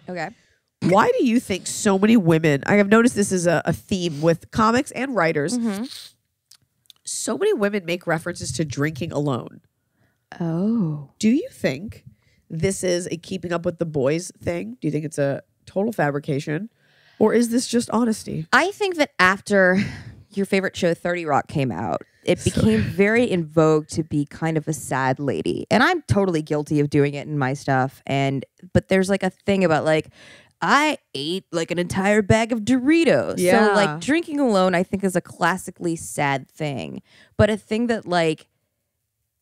Okay. Why do you think so many women, I have noticed this is a theme with comics and writers, so many women make references to drinking alone. Oh. Do you think this is a keeping up with the boys thing? Do you think it's a total fabrication? Or is this just honesty? I think that after your favorite show, 30 Rock, came out, it became very in vogue to be kind of a sad lady. And I'm totally guilty of doing it in my stuff. But there's like a thing about like, I ate like an entire bag of Doritos. Yeah. So like drinking alone, I think is a classically sad thing. But a thing that like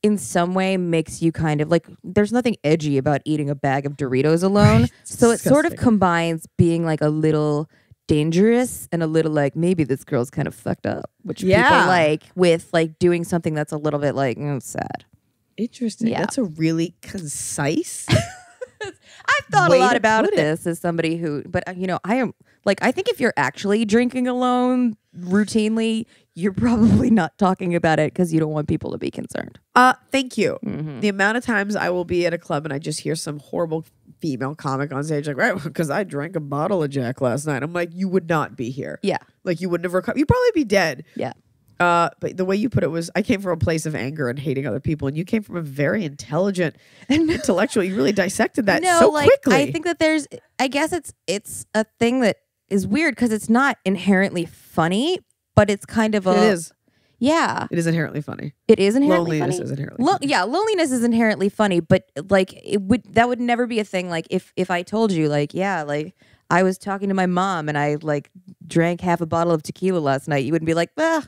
in some way makes you kind of like, there's nothing edgy about eating a bag of Doritos alone. Right. So it sort of combines being like a little dangerous and a little like maybe this girl's kind of fucked up, which people like, with like doing something that's a little bit like sad. Interesting. Yeah. That's a really concise. I've thought a lot about this as somebody who, but you know, I am like, I think if you're actually drinking alone routinely, you're probably not talking about it because you don't want people to be concerned. Thank you. The amount of times I will be at a club and I just hear some horrible female comic on stage like, right, because I drank a bottle of Jack last night. I'm like, you would not be here. Yeah. Like you wouldn't have recovered. You'd probably be dead. Yeah. But the way you put it was, I came from a place of anger and hating other people, and you came from a very intelligent and intellectual. You really dissected that so quickly. I think that there's, I guess it's a thing that is weird because it's not inherently funny, but it's kind of a. It is. Yeah. It is inherently funny. It is inherently Loneliness funny. is inherently funny. Yeah, loneliness is inherently funny, but like that would never be a thing. Like if I told you like, yeah, like I was talking to my mom and I like drank half a bottle of tequila last night, you wouldn't be like, ah.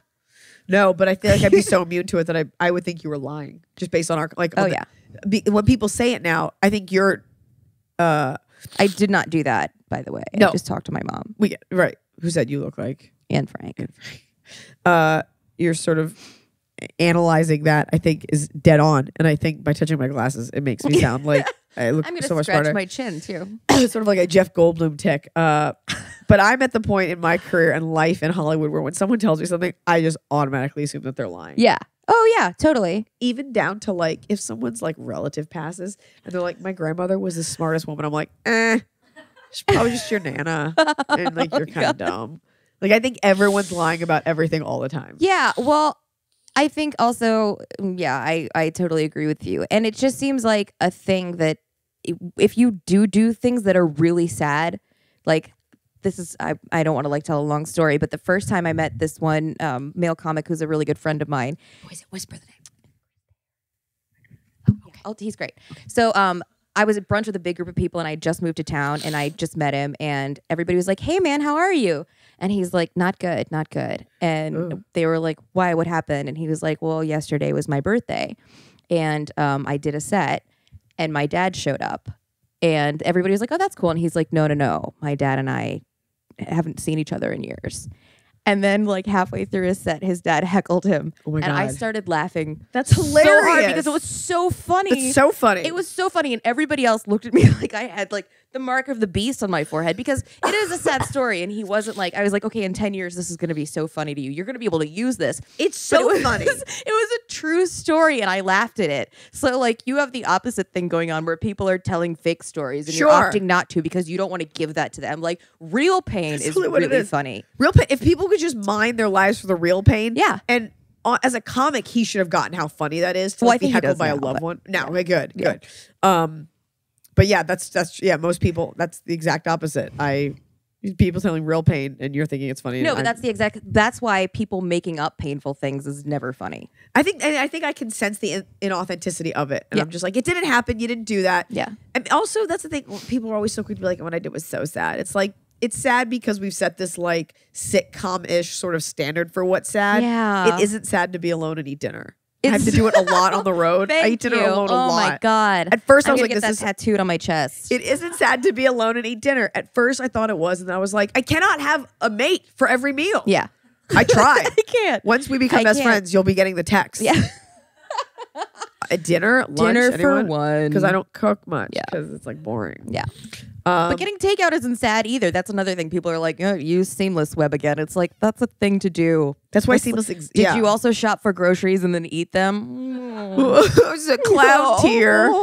No, but I feel like I'd be so immune to it that I would think you were lying just based on our like. When people say it now, I think you're. I did not do that, by the way. No. I just talked to my mom. We get right. Who said you look like Anne Frank? You're sort of analyzing that. I think is dead on, and I think by touching my glasses, it makes me sound like I look so much smarter. I'm gonna scratch my chin too. It's sort of like a Jeff Goldblum tick. But I'm at the point in my career and life in Hollywood where when someone tells me something, I just automatically assume that they're lying. Yeah. Oh yeah, totally. Even down to like if someone's like relative passes and they're like, my grandmother was the smartest woman. I'm like, she's probably just your nana, and like you're kind of dumb. Like I think everyone's lying about everything all the time. Yeah. Well, I think also, yeah, I totally agree with you. And it just seems like a thing that if you do things that are really sad, like this is, I don't want to like tell a long story, but the first time I met this one male comic who's a really good friend of mine. Who is it? Whisper the name. Oh, okay. Oh, he's great. So I was at brunch with a big group of people and I just moved to town and I just met him and everybody was like, hey man, how are you? And he's like, not good, not good. And they were like, why, what happened? And he was like, well, yesterday was my birthday. And I did a set and my dad showed up and everybody was like, oh, that's cool. And he's like, no. My dad and I haven't seen each other in years. And then like halfway through his set, his dad heckled him. Oh my God. And I started laughing. That's hilarious. So hard because it was so funny. It's so funny. It was so funny. And everybody else looked at me like I had like the mark of the beast on my forehead because it is a sad story. And he wasn't like, I was like, okay, in 10 years, this is going to be so funny to you. You're going to be able to use this. It's so funny. It was a true story and I laughed at it. So like you have the opposite thing going on where people are telling fake stories and you're opting not to because you don't want to give that to them. Like real pain is really funny. Real pain. If people could just mind their lives for the real pain. Yeah. And as a comic, he should have gotten how funny that is to like, be heckled by a loved one. No, okay, good. But yeah, that's most people, that's the exact opposite. People telling real pain and you're thinking it's funny. No, but that's why people making up painful things is never funny. I think I can sense the inauthenticity of it. And I'm just like, it didn't happen. You didn't do that. Yeah. And also that's the thing. People are always so quick to be like, what I did was so sad. It's like, it's sad because we've set this like sitcom-ish sort of standard for what's sad. Yeah. It isn't sad to be alone and eat dinner. I have to do it a lot on the road. I eat dinner alone a lot. Oh my God. At first I was like, this is tattooed on my chest. It isn't sad to be alone and eat dinner. At first I thought it was, and then I was like, I cannot have a mate for every meal. Yeah. I tried. I can't. Once we become best friends, you'll be getting the text. Yeah. At dinner, lunch, dinner for anyone? one. Because I don't cook much. Because it's like boring. Yeah. But getting takeout isn't sad either. That's another thing. People are like, oh, use Seamless Web again. It's like, that's a thing to do. That's why Seamless Did you also shop for groceries and then eat them? It's a clown tier.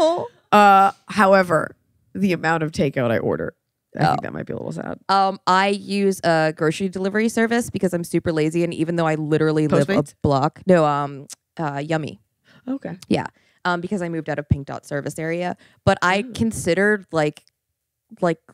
However, the amount of takeout I order, I think that might be a little sad. I use a grocery delivery service because I'm super lazy. And even though I literally live a block. No, Yummy. Okay. Yeah. Because I moved out of Pink Dot service area. But I considered like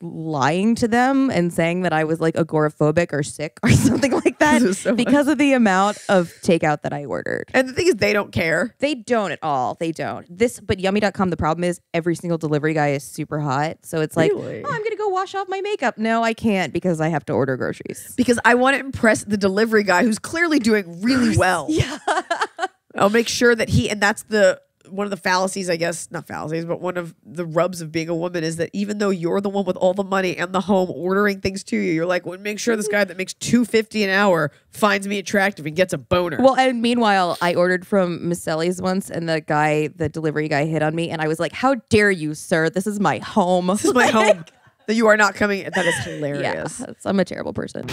lying to them and saying that I was like agoraphobic or sick or something like that because of the amount of takeout that I ordered. And the thing is, they don't care. They don't at all. They don't. But yummy.com, the problem is every single delivery guy is super hot. So it's like, I'm going to go wash off my makeup. No, I can't because I have to order groceries. Because I want to impress the delivery guy who's clearly doing really well. Yeah. I'll make sure that and that's one of the fallacies, I guess, not fallacies, but one of the rubs of being a woman is that even though you're the one with all the money and the home ordering things to you, you're like, well, make sure this guy that makes $2.50 an hour finds me attractive and gets a boner. Well, and meanwhile, I ordered from Miss Sally's once, and the delivery guy hit on me, and I was like, how dare you, sir? This is my home. This is my home. That you are not coming. That is hilarious. Yeah, I'm a terrible person.